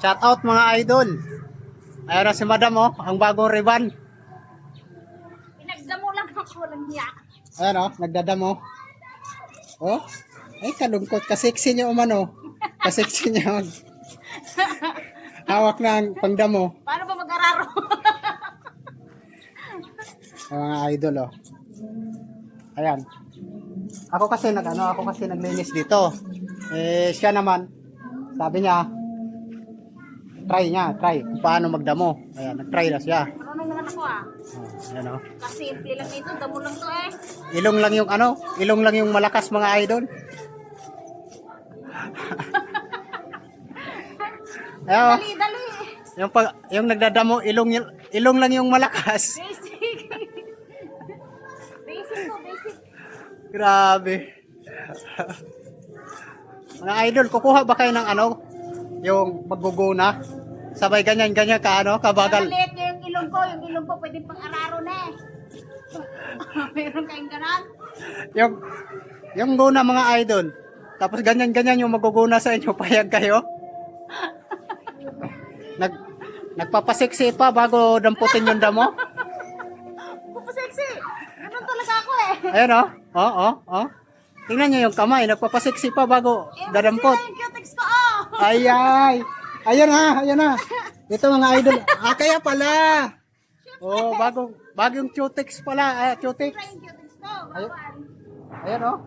Shout out mga idol. Ayan na si Madam oh, ang bagong riban. Pinagdamo lang ako lang niya. Ayan oh, nagdadamo. Oh, ay kalungkot. Kasiksi niya umano. Kasiksi niya mag... hawak ng pangdamo. Paano ba mag-araro? Ang mga idol oh. Ayan. Ako kasi naglinis dito. Eh siya naman sabi niya try kung paano magdamo. Ayan, nag-try na siya. Marunong naman ako ah. Oh, ayan oh. Kasi simple lang ito, damo lang to eh. Ilong lang yung malakas mga idol. Ayan oh. Dali. Yung nagdadamo, ilong lang yung malakas. Basic. Basic. Grabe. Mga idol, kukuha ba kayo ng yung magguguna? Sabay ganyan ka kabagal. Maliit yung ilong ko pwede pang araro na eh. Meron kayong ganon? Yung guna mga idol. Tapos ganyan yung magguguna sa inyo, payag kayo? Nagpapasiksi pa bago damputin yung damo? Sexy. Ganon talaga ako eh. Ayan oh. Oh. Tingnan niyo yung kamay, nagpapasiksi pa bago dadampot. Yung cutex ko oh. Ay. Ayan na. Ito mga idol. Kaya pala. Oh, bagong cutex pala. Cutex. Yung cutex ko. Bawal. Ayan oh.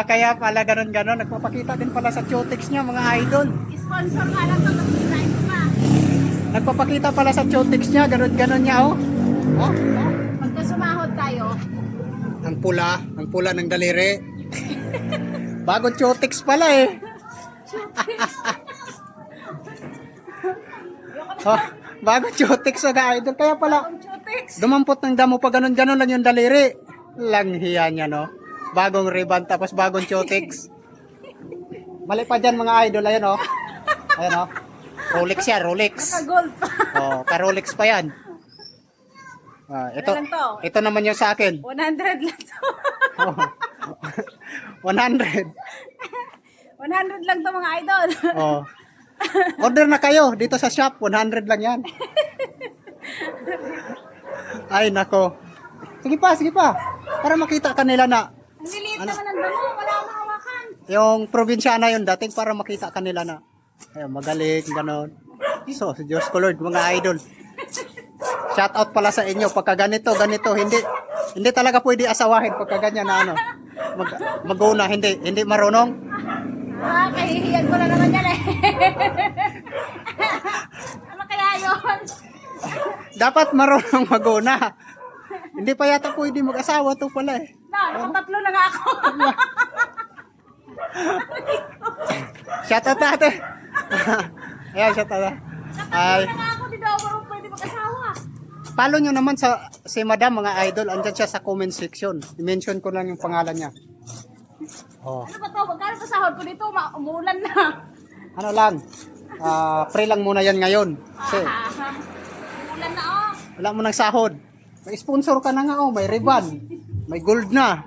Kaya pala ganon. Nagpapakita din pala sa cutex niya mga idol. Sponsor nga lang to. Mag-subscribe ko pa. Nagpapakita pala sa cutex niya, ganon niya oh. Oh. Pagka sumahod tayo. Ang pula ng daliri. Bagong cutex pala eh. Oh, bagong cutex mga idol. Kaya pala Ang cutex. dumampot ng damo pa ganon lang yung daliri. Langhiya niya no. Bagong ribbon tapos bagong cutex. Mali pa dyan mga idol. Ayan oh. Rolex yan, Rolex. Naka-gold pa. Oh, ka-Rolex pa yan. Ito Ano lang to? ito naman yung sa akin. 100 lang to. Oh. 100. 100 lang to mga idol. Oh. Order na kayo dito sa shop, 100 lang yan. Ay nako. Sige pa. Para makita kanila na Ang liliit naman ang damo. Wala akong hawakan. yung probinsyana yun dating para makita kanila na ayun, magaling ganon. So, Diyos ko Lord, mga idol. Shout out pala sa inyo pagka ganito, hindi talaga pwede asawahin pagka ganyan na maguna, hindi marunong. Kahihiyan ko na naman yan eh. Ano kaya yun? Dapat marunong maguna. Hindi pa yata pwede mag-asawa to pala eh. Nakatatlo na nga ako. Shout out natin. Ayan, shout out. Ay, Nakatatlo na nga ako. Di daw ako pwede mag-asawa. follow nyo naman si Madam mga idol. Andyan siya sa comment section. I-mention ko lang yung pangalan niya. Oh. Ano ba to? Magkano pa sahod ko dito? Umuulan na. Ano lang. Free lang muna yan ngayon. Kasi Umuulan na oh. wala mo ng sahod. May sponsor ka na nga oh. May ribbon. May gold na.